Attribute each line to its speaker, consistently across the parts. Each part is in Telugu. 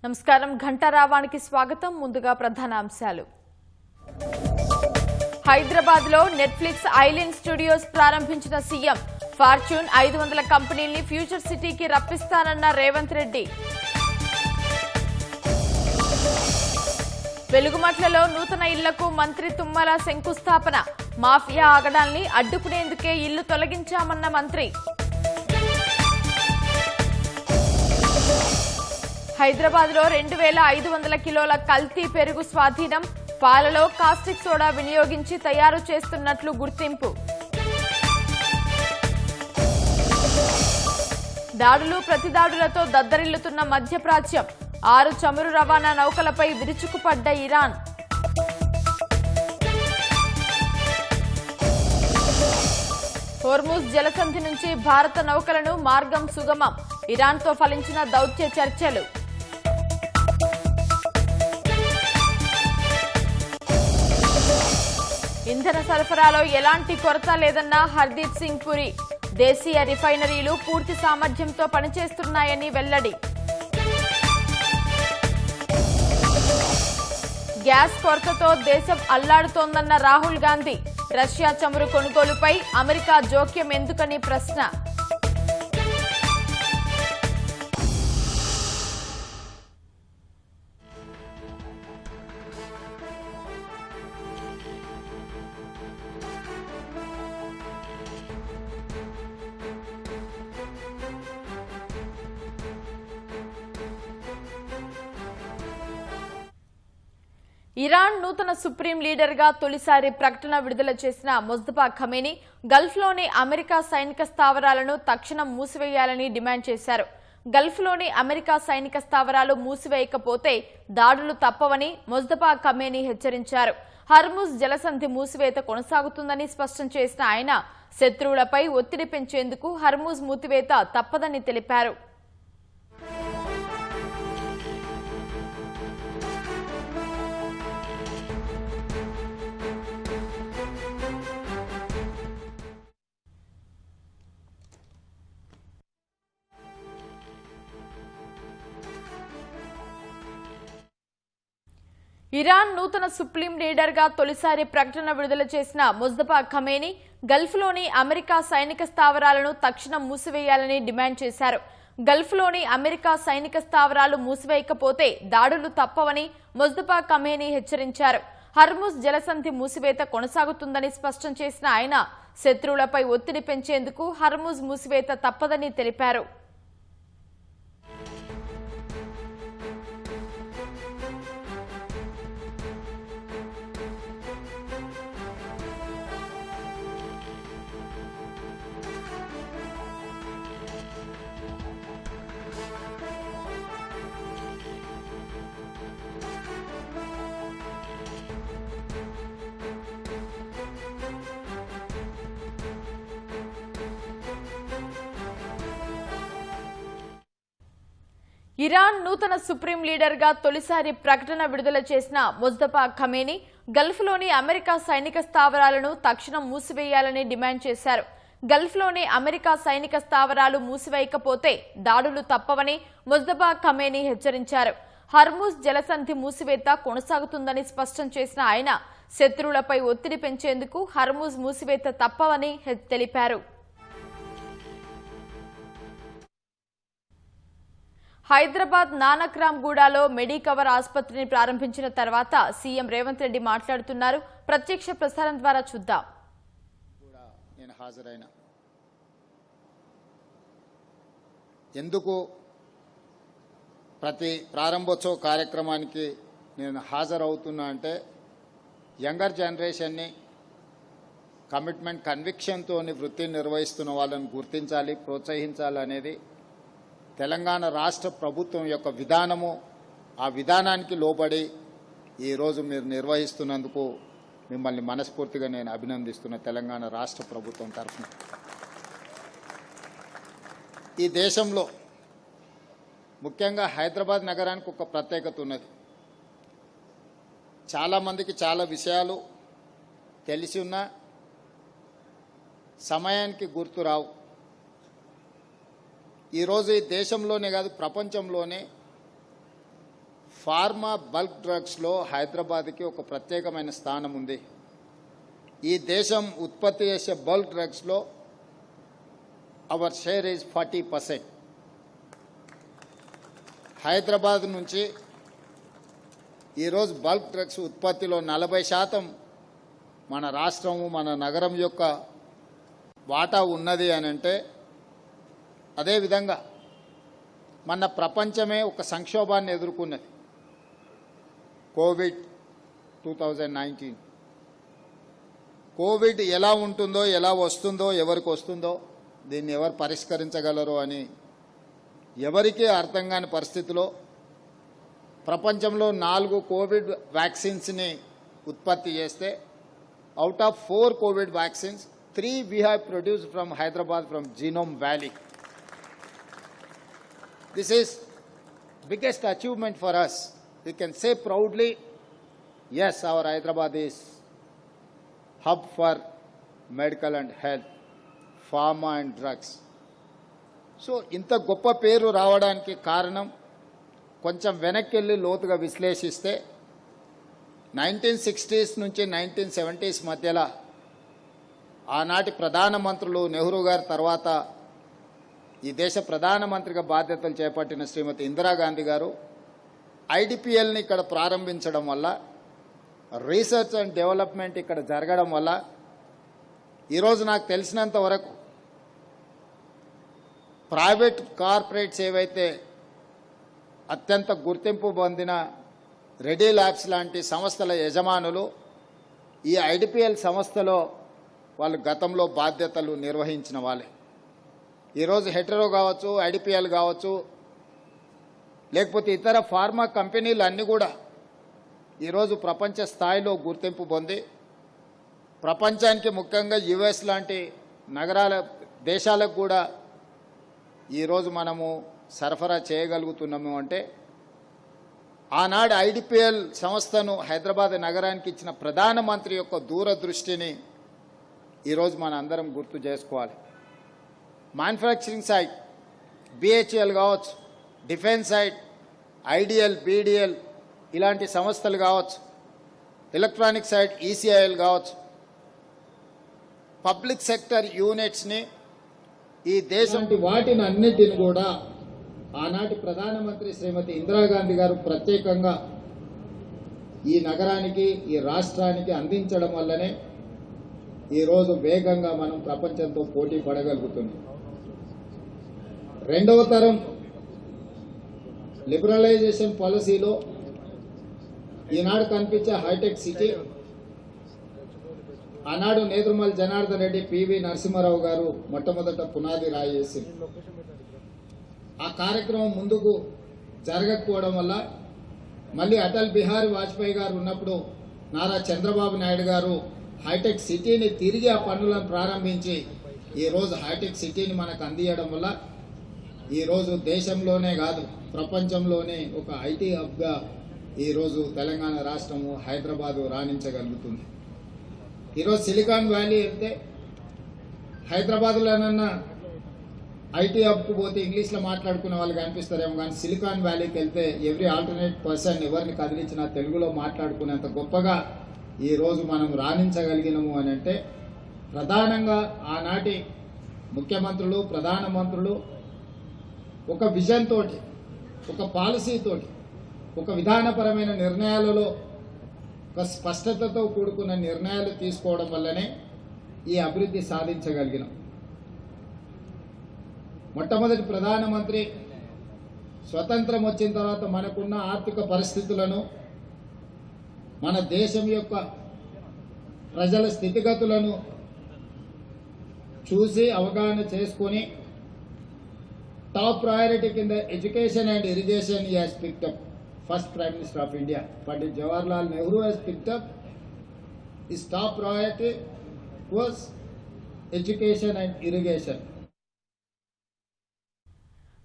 Speaker 1: నమస్కారం ఘంటారావానికి స్వాగతం. ముందుగా ప్రధాన అంశాలు. హైదరాబాద్ లో నెట్ఫ్లిక్స్ ఐలాండ్ స్టూడియోస్ ప్రారంభించిన సీఎం. ఫార్చ్యూన్ 500 కంపెనీల్ని ఫ్యూచర్ సిటీకి రప్పిస్తానన్న రేవంత్ రెడ్డి. వెలుగుమట్లలో నూతన ఇళ్లకు మంత్రి తుమ్మల శంకుస్థాపన. మాఫియా ఆగడాల్ని అడ్డుకునేందుకే ఇల్లు తొలగించామన్న మంత్రి. హైదరాబాద్ లో 2500 కిలోల కల్తీ పెరుగు స్వాధీనం. పాలలో కాస్టిక్ సోడా వినియోగించి తయారు చేస్తున్నట్లు గుర్తింపు. దాడులు ప్రతిదాడులతో దద్దరిల్లుతున్న మధ్యప్రాచ్యం. 6 చమురు రవాణా నౌకలపై విరుచుకుపడ్డ ఇరాన్. హోర్ముజ్ జలసంధి నుంచి భారత నౌకలను మార్గం సుగమం. ఇరాన్తో ఫలించిన దౌత్య చర్చలు. ఇంధన సరఫరాలో ఎలాంటి కొరత లేదన్న హర్దీప్ సింగ్ పురి. దేశీయ రిఫైనరీలు పూర్తి సామర్థ్యంతో పనిచేస్తున్నాయని వెల్లడి. గ్యాస్ కొరతతో దేశం అల్లాడుతోందన్న రాహుల్ గాంధీ. రష్యా చమురు కొనుగోలుపై అమెరికా జోక్యం ఎందుకని ప్రశ్న. ఇరాన్ నూతన సుప్రీం లీడర్ గా తొలిసారి ప్రకటన విడుదల చేసిన ముజ్తఫా ఖమేనీ గల్ఫ్లోని అమెరికా సైనిక స్థావరాలను తక్షణం మూసివేయాలని డిమాండ్ చేశారు. గల్ఫ్లోని అమెరికా సైనిక స్థావరాలు మూసివేయకపోతే దాడులు తప్పవని ముజ్తఫా ఖమేనీ హెచ్చరించారు. హర్ముజ్ జలసంధి మూసివేత కొనసాగుతుందని స్పష్టం చేసిన ఆయన శత్రువులపై ఒత్తిడి పెంచేందుకు హర్ముజ్ మూసివేత తప్పదని తెలిపారు. ఇరాన్ నూతన సుప్రీం లీడర్ గా తొలిసారి ప్రకటన విడుదల చేసిన ముజ్తఫా ఖమేనీ గల్ఫ్లోని అమెరికా సైనిక స్థావరాలను తక్షణం మూసివేయాలని డిమాండ్ చేశారు. గల్ఫ్లోని అమెరికా సైనిక స్థావరాలు మూసివేయకపోతే దాడులు తప్పవని ముజ్తఫా ఖమేనీ హెచ్చరించారు. హర్ముజ్ జలసంధి మూసివేత కొనసాగుతుందని స్పష్టం చేసిన ఆయన శత్రువులపై ఒత్తిడి పెంచేందుకు హర్ముజ్ మూసివేత తప్పదని తెలిపారు. ఇరాన్ నూతన సుప్రీం లీడర్ గా తొలిసారి ప్రకటన విడుదల చేసిన ముజ్తఫా ఖమేనీ గల్ఫ్లోని అమెరికా సైనిక స్థావరాలను తక్షణం మూసివేయాలని డిమాండ్ చేశారు. గల్ఫ్లోని అమెరికా సైనిక స్థావరాలు మూసివేయకపోతే దాడులు తప్పవని ముజ్తఫా ఖమేనీ హెచ్చరించారు. హర్ముజ్ జలసంధి మూసివేత కొనసాగుతుందని స్పష్టం చేసిన ఆయన శత్రువులపై ఒత్తిడి పెంచేందుకు హర్ముజ్ మూసివేత తప్పవని తెలిపారు. హైదరాబాద్ నానక్రామ్ గూడలో మెడికవర్ ఆసుపత్రిని ప్రారంభించిన తర్వాత సీఎం రేవంత్ రెడ్డి మాట్లాడుతున్నారు. ప్రత్యక్ష ప్రసారం ద్వారా చూద్దాం.
Speaker 2: నేను హాజరైన ఎందుకు ప్రతి ప్రారంభోత్సవ కార్యక్రమానికి నేను హాజరవుతున్నా అంటే యంగర్ జనరేషన్ని కమిట్మెంట్ కన్విక్షన్తో వృత్తిని నిర్వహిస్తున్న వాళ్ళని గుర్తించాలి, ప్రోత్సహించాలి అనేది తెలంగాణ రాష్ట్ర ప్రభుత్వం యొక్క విధానము. ఆ విధానానికి లోబడి ఈరోజు మీరు నిర్వహిస్తున్నందుకు మిమ్మల్ని మనస్ఫూర్తిగా నేను అభినందిస్తున్న తెలంగాణ రాష్ట్ర ప్రభుత్వం తరఫున. ఈ దేశంలో ముఖ్యంగా హైదరాబాద్ నగరానికి ఒక ప్రత్యేకత ఉన్నది. చాలామందికి చాలా విషయాలు తెలిసి ఉన్నా సమయానికి గుర్తురావు. ఈరోజు ఈ దేశంలోనే కాదు ప్రపంచంలోనే ఫార్మా బల్క్ డ్రగ్స్లో హైదరాబాద్కి ఒక ప్రత్యేకమైన స్థానం ఉంది. ఈ దేశం ఉత్పత్తి చేసే బల్క్ డ్రగ్స్లో అవర్ షేర్ ఈజ్ 40%. హైదరాబాద్ నుంచి ఈరోజు బల్క్ డ్రగ్స్ ఉత్పత్తిలో 40% మన రాష్ట్రము మన నగరం యొక్క వాటా ఉన్నది అని అంటే, అదేవిధంగా మన ప్రపంచమే ఒక సంక్షోభాన్ని ఎదుర్కొన్నది. కోవిడ్ 2019 కోవిడ్ ఎలా ఉంటుందో, ఎలా వస్తుందో, ఎవరికి వస్తుందో, దీన్ని ఎవరు పరిష్కరించగలరో అని ఎవరికీ అర్థం కాని పరిస్థితిలో ప్రపంచంలో 4 కోవిడ్ వ్యాక్సిన్స్ని ఉత్పత్తి చేస్తే out of 4 Covid vaccines 3 we have produced from Hyderabad, from Genome Valley. This is biggest achievement for us. We can say proudly, yes, our Hyderabad is hub for medical and health, pharma and drugs. So, ఇంత గొప్ప పేరు రావడానికి కారణం కొంచెం వెనక్కి వెళ్ళి లోతుగా విశ్లేషిస్తే 1960s నుంచి 1970s మధ్యలో ఆనాటి ప్రధానమంత్రులు నెహ్రూ గారి తర్వాత ఈ దేశ ప్రధానమంత్రిగా బాధ్యతలు చేపట్టిన శ్రీమతి ఇందిరాగాంధీ గారు ఐడిపిఎల్ని ఇక్కడ ప్రారంభించడం వల్ల, రీసెర్చ్ అండ్ డెవలప్మెంట్ ఇక్కడ జరగడం వల్ల ఈరోజు నాకు తెలిసినంత వరకు ప్రైవేట్ కార్పొరేట్స్ ఏవైతే అత్యంత గుర్తింపు పొందిన రెడీ ల్యాబ్స్ లాంటి సంస్థల యజమానులు ఈ ఐడిపిఎల్ సంస్థలో వాళ్ళు గతంలో బాధ్యతలు నిర్వహించిన వాళ్ళే. ఈరోజు హెటరో కావచ్చు, ఐడిపిఎల్ కావచ్చు, లేకపోతే ఇతర ఫార్మా కంపెనీలు అన్నీ కూడా ఈరోజు ప్రపంచ స్థాయిలో గుర్తింపు పొంది ప్రపంచానికి, ముఖ్యంగా యుఎస్ లాంటి నగరాల దేశాలకు కూడా ఈరోజు మనము సరఫరా చేయగలుగుతున్నాము. అంటే ఆనాడు ఐడిపిఎల్ సంస్థను హైదరాబాద్ నగరానికి ఇచ్చిన ప్రధానమంత్రి యొక్క దూరదృష్టిని ఈరోజు మన అందరం గుర్తు చేసుకోవాలి. మ్యానుఫ్యాక్చరింగ్ సైడ్ బిహెచ్ఎల్ కావచ్చు, డిఫెన్స్ సైడ్ ఐడిఎల్, బీడిఎల్ ఇలాంటి సంస్థలు కావచ్చు, ఎలక్ట్రానిక్ సైడ్ ఈసీఐఎల్ కావచ్చు, పబ్లిక్ సెక్టర్ యూనిట్స్ని ఈ దేశం వాటిని అన్నిటిని కూడా ఆనాటి ప్రధానమంత్రి శ్రీమతి ఇందిరాగాంధీ గారు ప్రత్యేకంగా ఈ నగరానికి, ఈ రాష్ట్రానికి అందించడం వల్లనే ఈరోజు వేగంగా మనం ప్రపంచంతో పోటీ పడగలుగుతున్నాం. రెండవ తరం లిబరలైజేషన్ పాలసీలో ఈనాడు కనిపించే హైటెక్ సిటీ ఆనాడు నేదురుమల్ జనార్దన్ రెడ్డి, పివి నరసింహారావు గారు మొట్టమొదట పునాది రాయి వేసింది. ఆ కార్యక్రమం ముందుకు జరగకపోవడం వల్ల మళ్ళీ అటల్ బిహారీ వాజ్పేయి గారు ఉన్నప్పుడు నారా చంద్రబాబు నాయుడు గారు హైటెక్ సిటీని తిరిగి ఆ పనులను ప్రారంభించి ఈరోజు హైటెక్ సిటీని మనకు అందియడం వల్ల ఈరోజు దేశంలోనే కాదు ప్రపంచంలోనే ఒక ఐటీ హబ్గా ఈరోజు తెలంగాణ రాష్ట్రము హైదరాబాదు రాణించగలుగుతుంది. ఈరోజు సిలికాన్ వ్యాలీ వెళ్తే హైదరాబాద్లోనన్నా ఐటీ హబ్కు పోతే ఇంగ్లీష్లో మాట్లాడుకునే వాళ్ళు కనిపిస్తారేమో, కానీ సిలికాన్ వ్యాలీకి వెళ్తే ఎవ్రీ ఆల్టర్నేట్ పర్సన్ ఎవరిని కదిలించినా తెలుగులో మాట్లాడుకునేంత గొప్పగా ఈరోజు మనం రాణించగలిగినము అని అంటే ప్రధానంగా ఆనాటి ముఖ్యమంత్రులు, ప్రధానమంత్రులు ఒక విజన్ తోటి, ఒక పాలసీతోటి, ఒక విధానపరమైన నిర్ణయాలలో ఒక స్పష్టతతో కూడుకున్న నిర్ణయాలు తీసుకోవడం వల్లనే ఈ అభివృద్ధి సాధించగలిగినాం. మొట్టమొదటి ప్రధానమంత్రి స్వతంత్రం వచ్చిన తర్వాత మనకున్న ఆర్థిక పరిస్థితులను, మన దేశం యొక్క ప్రజల స్థితిగతులను చూసి అవగాహన చేసుకొని టాప్ ప్రయారిటీ కింద education and irrigation he has picked up. First Prime Minister of India, Pandit Jawaharlal Nehru has picked up. His top priority was education and irrigation.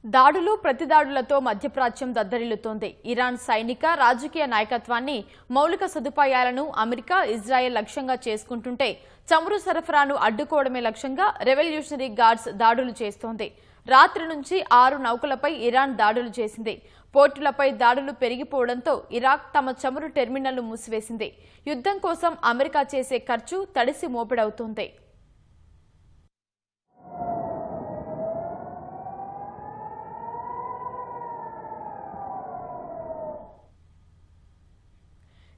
Speaker 1: దాడులు ప్రతిదాడులతో మధ్యప్రాచ్యం దద్దరిల్లుతోంది. ఇరాన్ సైనిక, రాజకీయ నాయకత్వాన్ని, మౌలిక సదుపాయాలను అమెరికా, ఇజ్రాయెల్ లక్ష్యంగా చేసుకుంటుంటే చమురు సరఫరాను అడ్డుకోవడమే లక్ష్యంగా రెవల్యూషనరీ గార్డ్స్ దాడులు చేస్తోంది. రాత్రి నుంచి 6 నౌకలపై ఇరాన్ దాడులు చేసింది. పోర్టులపై దాడులు పెరిగిపోవడంతో ఇరాక్ తమ చమురు టెర్మినల్ను మూసివేసింది. యుద్ధం కోసం అమెరికా చేసే ఖర్చు తడిసి మోపెడవుతోంది.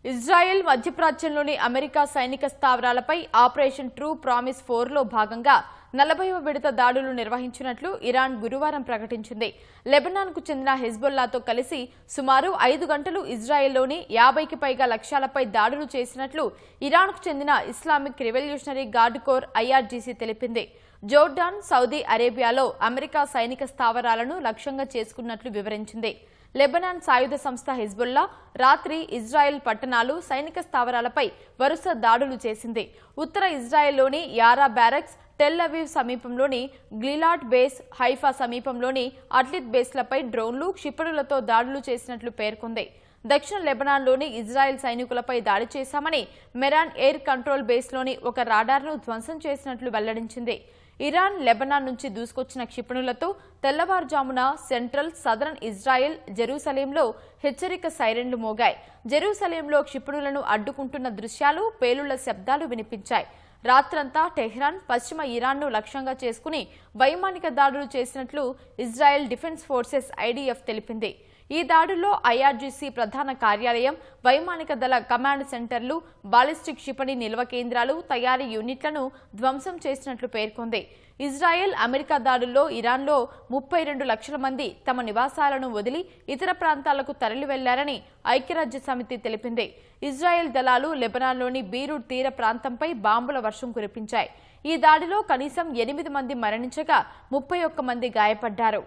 Speaker 1: ఇజ్రాయెల్ మధ్యప్రాచ్యంలోని అమెరికా సైనిక స్థావరాలపై ఆపరేషన్ ట్రూ ప్రామిస్ 4లో భాగంగా 40వ విడత దాడులు నిర్వహించినట్లు ఇరాన్ గురువారం ప్రకటించింది. లెబనాన్కు చెందిన హెజ్బొల్లాతో కలిసి సుమారు 5 గంటలు ఇజ్రాయెల్లోని 50కి పైగా లక్ష్యాలపై దాడులు చేసినట్లు ఇరాన్కు చెందిన Islamic Revolutionary Guard Corps IRGC తెలిపింది. జోర్డాన్, సౌదీ అరేబియాలో అమెరికా సైనిక స్థావరాలను లక్ష్యంగా చేసుకున్నట్లు వివరించింది. లెబనాన్ సాయుధ సంస్థ హెజ్బొల్లా రాత్రి ఇజ్రాయెల్ పట్టణాలు, సైనిక స్థావరాలపై వరుస దాడులు చేసింది. ఉత్తర ఇజ్రాయెల్లోని యారా బ్యారక్స్, టెల్ అవీవ్ సమీపంలోని గ్లిలాడ్ బేస్, హైఫా సమీపంలోని అట్లిత్ బేస్లపై డ్రోన్లు, క్షిపణులతో దాడులు చేసినట్లు పేర్కొంది. దక్షిణ లెబనాన్లోని ఇజ్రాయెల్ సైనికులపై దాడి చేశామని మెరాన్ ఎయిర్ కంట్రోల్ బేస్లోని ఒక రాడార్ను ధ్వంసం చేసినట్లు వెల్లడించింది. ఇరాన్ లెబనాన్ నుంచి దూసుకొచ్చిన క్షిపణులతో తెల్లవారుజామున సెంట్రల్, సదరన్ ఇజ్రాయెల్, జెరూసలేంలో హెచ్చరిక సైరన్లు మోగాయి. జెరూసలేంలో క్షిపణులను అడ్డుకుంటున్న దృశ్యాలు, పేలుళ్ల శబ్దాలు వినిపించాయి. రాత్రంతా టెహ్రాన్, పశ్చిమ ఇరాన్ను లక్ష్యంగా చేసుకుని వైమానిక దాడులు చేసినట్లు ఇజ్రాయెల్ డిఫెన్స్ ఫోర్సెస్ ఐడీఎఫ్ తెలిపింది. ఈ దాడుల్లో ఐఆర్జీసీ ప్రధాన కార్యాలయం, వైమానిక దళ కమాండ్ సెంటర్లు, బాలిస్టిక్ క్షిపణి నిల్వ కేంద్రాలు, తయారీ యూనిట్లను ధ్వంసం చేసినట్లు పేర్కొంది. ఇజ్రాయెల్, అమెరికా దాడుల్లో ఇరాన్లో 32 లక్షల మంది తమ నివాసాలను వదిలి ఇతర ప్రాంతాలకు తరలి వెళ్లారని ఐక్యరాజ్య సమితి తెలిపింది. ఇజ్రాయెల్ దళాలు లెబనాన్లోని బీరూట్ తీర ప్రాంతంపై బాంబుల వర్షం కురిపించాయి. ఈ దాడిలో కనీసం 8 మంది మరణించగా 31 మంది గాయపడ్డారు.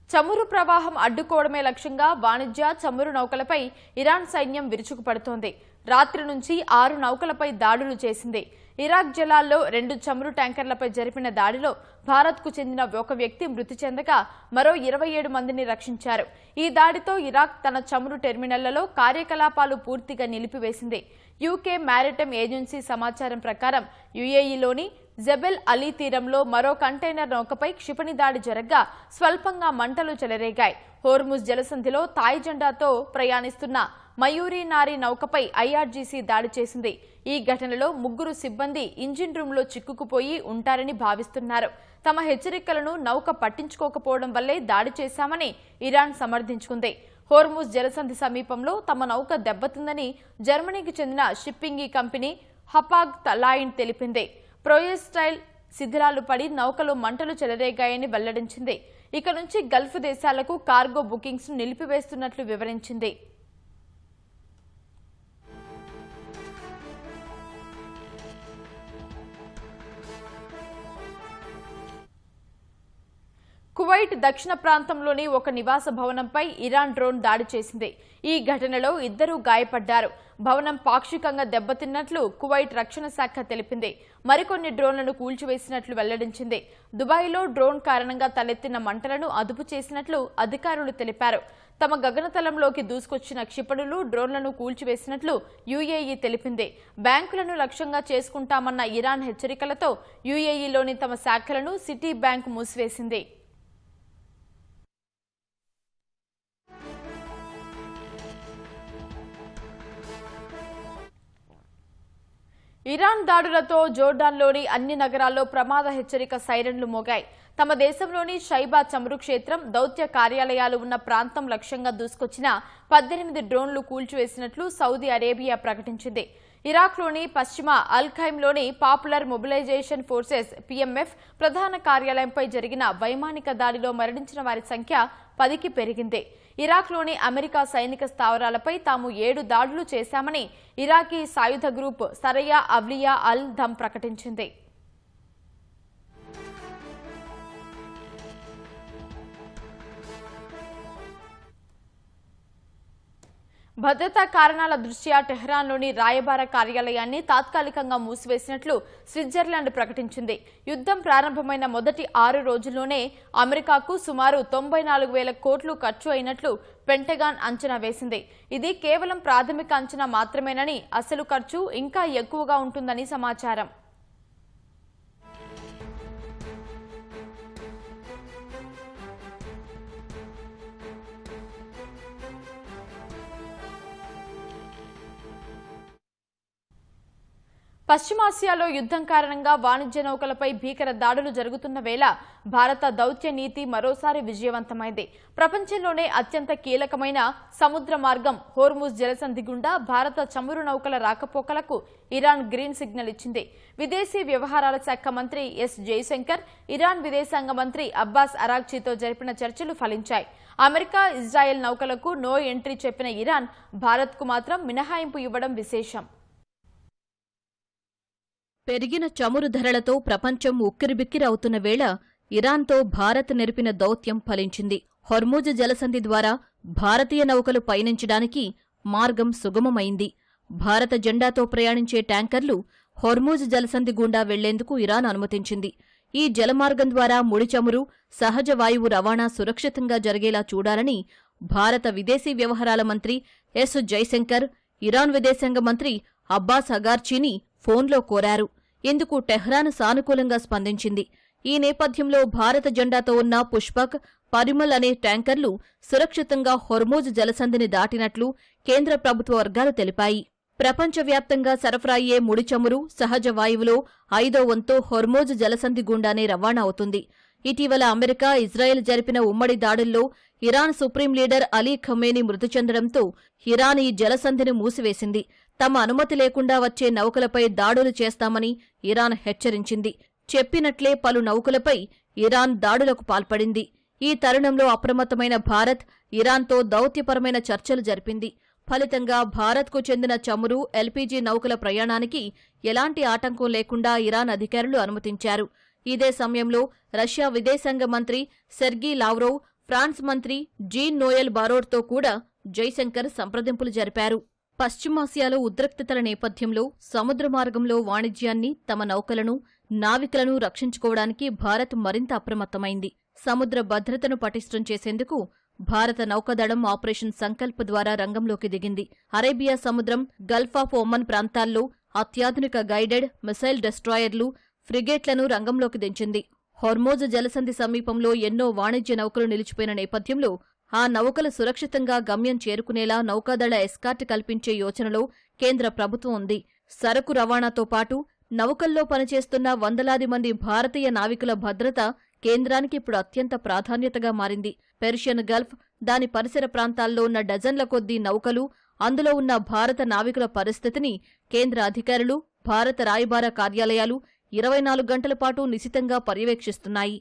Speaker 1: చమురు ప్రవాహం అడ్డుకోవడమే లక్ష్యంగా వాణిజ్య చమురు నౌకలపై ఇరాన్ సైన్యం విరుచుకుపడుతోంది. రాత్రి నుంచి 6 నౌకలపై దాడులు చేసింది. ఇరాక్ జలాల్లో 2 చమురు ట్యాంకర్లపై జరిపిన దాడిలో భారత్కు చెందిన ఒక వ్యక్తి మృతి చెందగా మరో 27 మందిని రక్షించారు. ఈ దాడితో ఇరాక్ తన చమురు టెర్మినళ్లలో కార్యకలాపాలు పూర్తిగా నిలిపివేసింది. యూకే మ్యారిటైమ్ ఏజెన్సీ సమాచారం ప్రకారం యుఏఈలోని జబెల్ అలీ తీరంలో మరో కంటైనర్ నౌకపై క్షిపణి దాడి జరగ్గా స్వల్పంగా మంటలు చెలరేగాయి. హోర్ముజ్ జలసంధిలో తాయి జెండాతో ప్రయాణిస్తున్న మయూరి నారీ నౌకపై ఐఆర్జీసీ దాడి చేసింది. ఈ ఘటనలో 3 సిబ్బంది ఇంజిన్ రూమ్లో చిక్కుకుపోయి ఉంటారని భావిస్తున్నారు. తమ హెచ్చరికలను నౌక పట్టించుకోకపోవడం వల్లే దాడి చేశామని ఇరాన్ సమర్థించుకుంది. హోర్ముజ్ జలసంధి సమీపంలో తమ నౌక దెబ్బతిందని జర్మనీకి చెందిన షిప్పింగ్ కంపెనీ హపాగ్ తలాయిన్ తెలిపింది. ప్రొయెస్టైల్ శిథిలాలు పడి నౌకలో మంటలు చెలరేగాయని వెల్లడించింది. ఇక నుంచి గల్ఫ్ దేశాలకు కార్గో బుకింగ్స్ ను నిలిపివేస్తున్నట్లు వివరించింది. కువైట్ దక్షిణ ప్రాంతంలోని ఒక నివాస భవనంపై ఇరాన్ డ్రోన్ దాడి చేసింది. ఈ ఘటనలో 2 గాయపడ్డారు. భవనం పాక్షికంగా దెబ్బతిన్నట్లు కువైట్ రక్షణ శాఖ తెలిపింది. మరికొన్ని డ్రోన్లను కూల్చివేసినట్లు వెల్లడించింది. దుబాయ్లో డ్రోన్ కారణంగా తలెత్తిన మంటలను అదుపు చేసినట్లు అధికారులు తెలిపారు. తమ గగనతలంలోకి దూసుకొచ్చిన క్షిపణులు, డ్రోన్లను కూల్చివేసినట్లు యుఏఈ తెలిపింది. బ్యాంకులను లక్ష్యంగా చేసుకుంటామన్న ఇరాన్ హెచ్చరికలతో యుఏఈలోని తమ శాఖలను సిటీ బ్యాంక్ మూసివేసింది. ఇరాన్ దాడులతో జోర్డాన్లోని అన్ని నగరాల్లో ప్రమాద హెచ్చరిక సైరన్లు మోగాయి. తమ దేశంలోని షైబా చమురు క్షేత్రం, దౌత్య కార్యాలయాలు ఉన్న ప్రాంతం లక్ష్యంగా దూసుకొచ్చిన 18 డ్రోన్లు కూల్చివేసినట్లు సౌదీ అరేబియా ప్రకటించింది. ఇరాక్లోని పశ్చిమ అల్ఖైమ్లోని పాపులర్ మొబిలైజేషన్ ఫోర్సెస్ PMF ప్రధాన కార్యాలయంపై జరిగిన వైమానిక దాడిలో మరణించిన వారి సంఖ్య 10కి పెరిగింది. ఇరాక్లోని అమెరికా సైనిక స్థావరాలపై తాము 7 దాడులు చేశామని ఇరాకీ సాయుధ గ్రూప్ సరయా అవ్లియా అల్ దమ్ ప్రకటించింది. భద్రతా కారణాల దృష్ట్యా టెహ్రాన్లోని రాయబార కార్యాలయాన్ని తాత్కాలికంగా మూసివేసినట్లు స్విట్జర్లాండ్ ప్రకటించింది. యుద్ధం ప్రారంభమైన మొదటి 6 రోజుల్లోనే అమెరికాకు సుమారు 94,000 కోట్లు ఖర్చు అయినట్లు పెంటగాన్ అంచనా వేసింది. ఇది కేవలం ప్రాథమిక అంచనా మాత్రమేనని, అసలు ఖర్చు ఇంకా ఎక్కువగా ఉంటుందని సమాచారం. పశ్చిమాసియాలో యుద్ధం కారణంగా వాణిజ్య నౌకలపై భీకర దాడులు జరుగుతున్న వేళ భారత దౌత్య నీతి మరోసారి విజయవంతమైంది. ప్రపంచంలోనే అత్యంత కీలకమైన సముద్ర మార్గం హోర్ముజ్ జలసంధి గుండా భారత చమురు నౌకల రాకపోకలకు ఇరాన్ గ్రీన్ సిగ్నల్ ఇచ్చింది. విదేశీ వ్యవహారాల శాఖ మంత్రి ఎస్ జయశంకర్, ఇరాన్ విదేశాంగ మంత్రి అబ్బాస్ అరాగ్చీతో జరిపిన చర్చలు ఫలించాయి. అమెరికా, ఇజ్రాయెల్ నౌకలకు నో ఎంట్రీ చెప్పిన ఇరాన్ భారత్కు మాత్రం మినహాయింపు ఇవ్వడం విశేషం.
Speaker 3: పెరిగిన చమురు ధరలతో ప్రపంచం ఉక్కిరిబిక్కిరవుతున్న వేళ ఇరాన్తో భారత్ నెరిపిన దౌత్యం ఫలించింది. హొర్ముజ్ జలసంధి ద్వారా భారతీయ నౌకలు పయనించడానికి మార్గం సుగమమైంది. భారత జెండాతో ప్రయాణించే ట్యాంకర్లు హొర్ముజ్ జలసంధి గుండా వెళ్లేందుకు ఇరాన్ అనుమతించింది. ఈ జలమార్గం ద్వారా ముడి చమురు, సహజ వాయువు రవాణా సురక్షితంగా జరిగేలా చూడాలని భారత విదేశీ వ్యవహారాల మంత్రి ఎస్ జైశంకర్, ఇరాన్ విదేశాంగ మంత్రి అబ్బాస్ అగార్చీని ఫోన్లో కోరారు. ఇందుకు టెహ్రాన్ సానుకూలంగా స్పందించింది. ఈ నేపథ్యంలో భారత జెండాతో ఉన్న పుష్పక్, పరిమల్ అనే ట్యాంకర్లు సురక్షితంగా హొర్ముజ్ జలసంధిని దాటినట్లు కేంద్ర ప్రభుత్వ వర్గాలు తెలిపాయి. ప్రపంచవ్యాప్తంగా సరఫరా అయ్యే ముడి చమురు, సహజ వాయువులో 5వ వంతు హొర్ముజ్ జలసంధి గుండానే రవాణా అవుతుంది. ఇటీవల అమెరికా, ఇజ్రాయెల్ జరిపిన ఉమ్మడి దాడుల్లో Iran supreme leader Ali Khamenei మృతి చెందడంతో ఇరాన్ ఈ జలసంధిని మూసివేసింది. తమ అనుమతి లేకుండా వచ్చే నౌకలపై దాడులు చేస్తామని ఇరాన్ హెచ్చరించింది. చెప్పినట్లే పలు నౌకలపై ఇరాన్ దాడులకు పాల్పడింది. ఈ తరుణంలో అప్రమత్తమైన భారత్ ఇరాన్తో దౌత్యపరమైన చర్చలు జరిపింది. ఫలితంగా భారత్కు చెందిన చమురు, ఎల్పీజీ నౌకల ప్రయాణానికి ఎలాంటి ఆటంకం లేకుండా ఇరాన్ అధికారులు అనుమతించారు. ఇదే సమయంలో రష్యా విదేశాంగ మంత్రి సెర్గీ లావ్రోవ్, ఫ్రాన్స్ మంత్రి జీన్ నోయెల్ బారోడ్తో కూడా జైశంకర్ సంప్రదింపులు జరిపారు. పశ్చిమాసియాలో ఉద్రిక్తతల నేపథ్యంలో సముద్ర మార్గంలో వాణిజ్యాన్ని, తమ నౌకలను, నావికులను రక్షించుకోవడానికి భారత్ మరింత అప్రమత్తమైంది. సముద్ర భద్రతను పటిష్టం చేసేందుకు భారత నౌకాదళం ఆపరేషన్ సంకల్ప్ ద్వారా రంగంలోకి దిగింది. అరేబియా సముద్రం, గల్ఫ్ ఆఫ్ ఒమన్ ప్రాంతాల్లో అత్యాధునిక గైడెడ్ మిసైల్ డెస్ట్రాయర్లు, ఫ్రిగేట్లను రంగంలోకి దించింది. హొర్ముజ్ జలసంధి సమీపంలో ఎన్నో వాణిజ్య నౌకలు నిలిచిపోయిన నేపథ్యంలో ఆ నౌకలు సురక్షితంగా గమ్యం చేరుకునేలా నౌకాదళ ఎస్కార్ట్ కల్పించే యోచనలో కేంద్ర ప్రభుత్వం ఉంది. సరకు రవాణాతో పాటు నౌకల్లో పనిచేస్తున్న వందలాది మంది భారతీయ నావికుల భద్రత కేంద్రానికి ఇప్పుడు అత్యంత ప్రాధాన్యతగా మారింది. పెర్షియన్ గల్ఫ్, దాని పరిసర ప్రాంతాల్లో ఉన్న డజన్ల కొద్దీ నౌకలు, అందులో ఉన్న భారత నావికుల పరిస్థితిని కేంద్ర అధికారులు, భారత రాయబార కార్యాలయాలు 24 గంటల పాటు నిశితంగా పర్యవేక్షిస్తున్నాయి.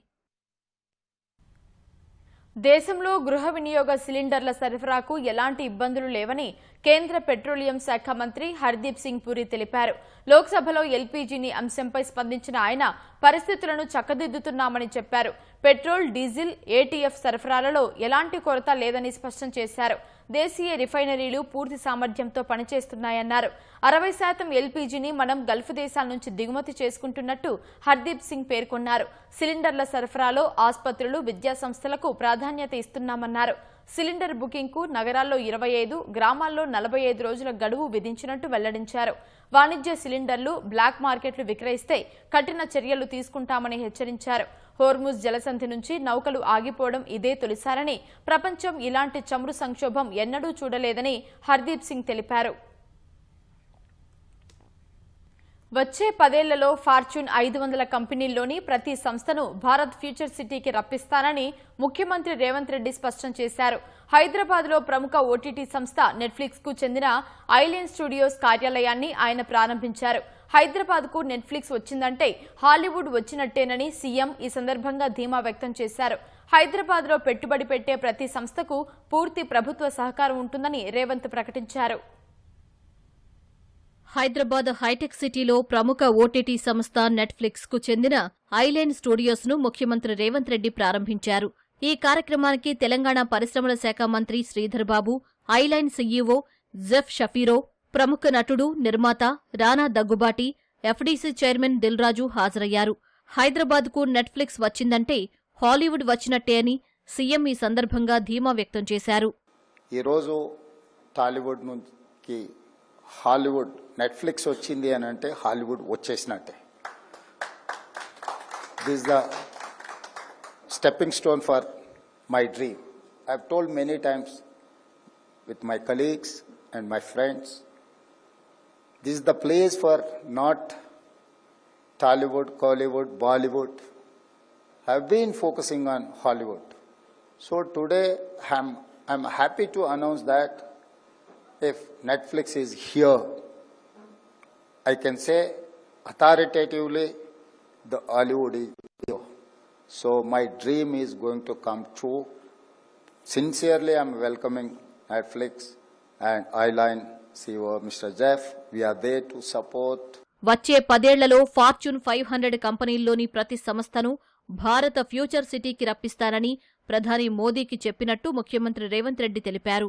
Speaker 1: దేశంలో గృహ వినియోగ సిలిండర్ల సరఫరాకు ఎలాంటి ఇబ్బందులు లేవని కేంద్ర పెట్రోలియం శాఖ మంత్రి హర్దీప్ సింగ్ పురి తెలిపారు. లోక్సభలో ఎల్పీజీని అంశంపై స్పందించిన ఆయన పరిస్థితులను చక్కదిద్దుతున్నామని చెప్పారు. పెట్రోల్, డీజిల్, ఏటీఎఫ్ సరఫరాలలో ఎలాంటి కొరత లేదని స్పష్టం చేశారు. దేశీయ రిఫైనరీలు పూర్తి సామర్థ్యంతో పనిచేస్తున్నాయన్నారు. 60% ఎల్పీజీని మనం గల్ఫ్ దేశాల నుంచి దిగుమతి చేసుకుంటున్నట్టు హర్దీప్ సింగ్ పేర్కొన్నారు. సిలిండర్ల సరఫరాలో ఆసుపత్రులు, విద్యాసంస్థలకు ప్రాధాన్యత ఇస్తున్నామన్నారు. సిలిండర్ బుకింగ్కు నగరాల్లో 25, గ్రామాల్లో 45 రోజుల గడువు విధించినట్టు వెల్లడించారు. వాణిజ్య సిలిండర్లు బ్లాక్ మార్కెట్లు విక్రయిస్తే కఠిన చర్యలు తీసుకుంటామని హెచ్చరించారు. హోర్ముజ్ జలసంధి నుంచి నౌకలు ఆగిపోవడం ఇదే తొలిసారని, ప్రపంచం ఇలాంటి చమురు సంక్షోభం ఎన్నడూ చూడలేదని హర్దీప్ సింగ్ తెలిపారు. వచ్చే 10 ఏళ్లలో ఫార్చ్యూన్ 500 కంపెనీల్లోని ప్రతి సంస్థను భారత్ ఫ్యూచర్ సిటీకి రప్పిస్తానని ముఖ్యమంత్రి రేవంత్ రెడ్డి స్పష్టం చేశారు. హైదరాబాద్లో ప్రముఖ ఓటీటీ సంస్థ నెట్ఫ్లిక్స్ కు చెందిన ఐలైన్ స్టూడియోస్ కార్యాలయాన్ని ఆయన ప్రారంభించారు. హైదరాబాద్కు నెట్ఫ్లిక్స్ వచ్చిందంటే హాలీవుడ్ వచ్చినట్టేనని సీఎం ఈ సందర్భంగా ధీమా వ్యక్తం చేశారు. హైదరాబాద్లో పెట్టుబడి పెట్టే ప్రతి సంస్థకు పూర్తి ప్రభుత్వ సహకారం ఉంటుందని రేవంత్ ప్రకటించారు.
Speaker 3: హైదరాబాద్ హైటెక్ సిటీలో ప్రముఖ ఓటీటీ సంస్థ నెట్ఫ్లిక్స్ కు చెందిన ఐలైన్ స్టూడియోస్ ను ముఖ్యమంత్రి రేవంత్ రెడ్డి ప్రారంభించారు. ఈ కార్యక్రమానికి తెలంగాణ పరిశ్రమల శాఖ మంత్రి Sridhar Babu, eye line CEO Jeff షఫీరో, ప్రముఖ నటుడు, నిర్మాత రానా దగ్గుబాటి, ఎఫ్డీసీ చైర్మన్ దిల్ రాజు హాజరయ్యారు. హైదరాబాద్కు నెట్ఫ్లిక్స్ వచ్చిందంటే హాలీవుడ్ వచ్చినట్టే అని సీఎం ఈ సందర్భంగా ధీమా వ్యక్తం చేశారు.
Speaker 4: ఈరోజు టాలీవుడ్ నుంచి హాలీవుడ్ నెట్ఫ్లిక్స్ వచ్చింది అని అంటే హాలీవుడ్ వచ్చేసినట్టే. This the stepping stone for my dream. I have told many times with my colleagues and my friends, this is the place for not Tollywood, Collywood, Bollywood. I have been focusing on Hollywood. So today I'm happy to announce that if Netflix is here, I can say authoritatively the Hollywood is here. So my dream is going to come true. Sincerely, I'm welcoming Netflix and Eyeline CEO Mr. Jeff. We are there to support.
Speaker 3: వచ్చే 10 ఏళ్లలో ఫార్చ్యూన్ 500 కంపెనీల్లోని ప్రతి సంస్థను భారత ఫ్యూచర్ సిటీకి రప్పిస్తానని ప్రధాని మోదీకి చెప్పినట్టు ముఖ్యమంత్రి రేవంత్ రెడ్డి తెలిపారు.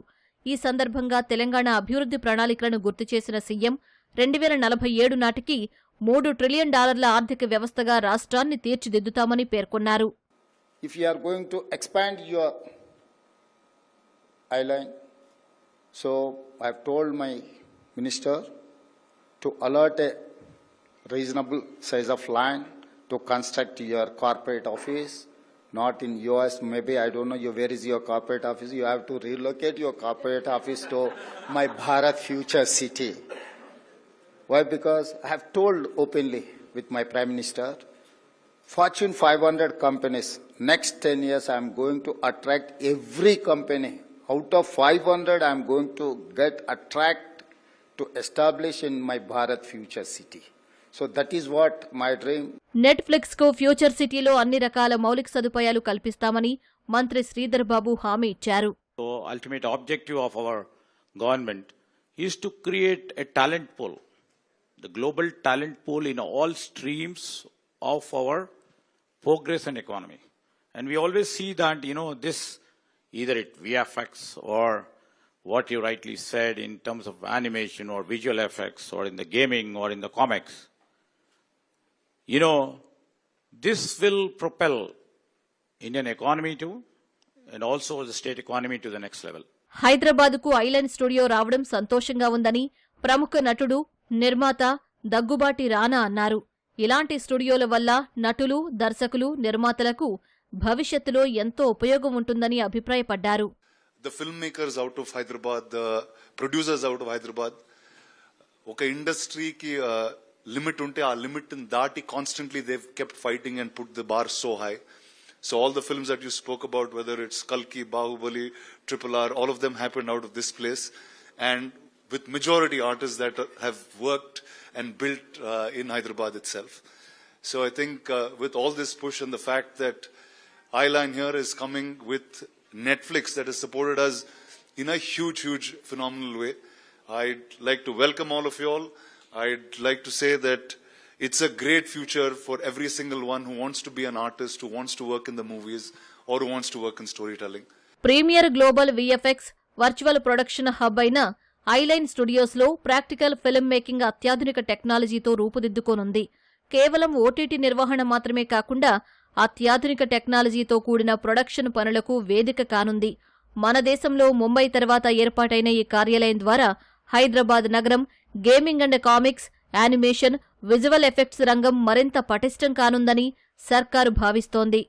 Speaker 3: ఈ సందర్భంగా తెలంగాణ అభివృద్ధి ప్రణాళికలను గుర్తు చేసిన సీఎం 2047 నాటికి $3 ట్రిలియన్ ఆర్థిక వ్యవస్థగా రాష్ట్రాన్ని తీర్చిదిద్దుతామని పేర్కొన్నారు.
Speaker 4: If you are going to expand your Eyeline, so I have told my minister to allot a reasonable size of land to construct your corporate office, not in US, maybe I don't know where is your corporate office. You have to relocate your corporate office to my Bharat Future City. Why? Because I have told openly with my Prime Minister, Fortune 500 companies, next 10 years I am going to attract every company. Out of 500, I am going to attract to establish in my Bharat Future City. So that is what my dream.
Speaker 3: Netflix కు ఫ్యూచర్ సిటీలో అన్ని రకాల మౌలిక సదుపాయాలు కల్పిస్తామని మంత్రి శ్రీధర్ బాబు హామీ ఇచ్చారు.
Speaker 5: So ultimate objective of our government is to create a talent pool, the global talent pool in all streams of our progress and economy. And we always see that, this either it VFX or what you rightly said in terms of animation or visual effects or in the gaming or in the comics. This will propel Indian economy to and also the state economy to the next level.
Speaker 3: హైదరాబాద్కు ఐలాండ్ స్టూడియో రావడం సంతోషంగా ఉందని ప్రముఖ నటుడు, నిర్మాత దగ్గుబాటి రానా అన్నారు. ఇలాంటి స్టూడియోల వల్ల నటులు, దర్శకులు, నిర్మాతలకు భవిష్యత్తులో ఎంతో ఉపయోగం ఉంటుందని అభిప్రాయపడ్డారు.
Speaker 6: The filmmakers out of Hyderabad, the producers out of Hyderabad, ఒక ఇండస్ట్రీకి లిమిట్ ఉంటే ఆ లిమిట్ దాటి constantly they've kept fighting and put the bar so high. So all the films that you spoke about, whether it's Kalki, Bahubali, RRR, all of them happened out of this place, and with majority artists that have worked and built in Hyderabad itself. So I think with all this push and the fact that Eyeline here is coming with Netflix that has supported us in a huge, phenomenal way, I'd like to welcome all of you all. I'd like to say that it's a great future for every single one who wants to be an artist, who wants to work in the movies, or who wants to work in storytelling.
Speaker 3: Premier global VFX virtual production hub అయిన ఐలైన్ స్టూడియోస్లో ప్రాక్టికల్ ఫిల్మ్ మేకింగ్ అత్యాధునిక టెక్నాలజీతో రూపుదిద్దుకోనుంది. కేవలం ఓటీటీ నిర్వహణ మాత్రమే కాకుండా అత్యాధునిక టెక్నాలజీతో కూడిన ప్రొడక్షన్ పనులకు వేదిక కానుంది. మన దేశంలో ముంబై తర్వాత ఏర్పాటైన ఈ కార్యాలయం ద్వారా హైదరాబాద్ నగరం gaming and comics, animation, visual effects రంగం మరింత పటిష్టం కానుందని సర్కారు భావిస్తోంది.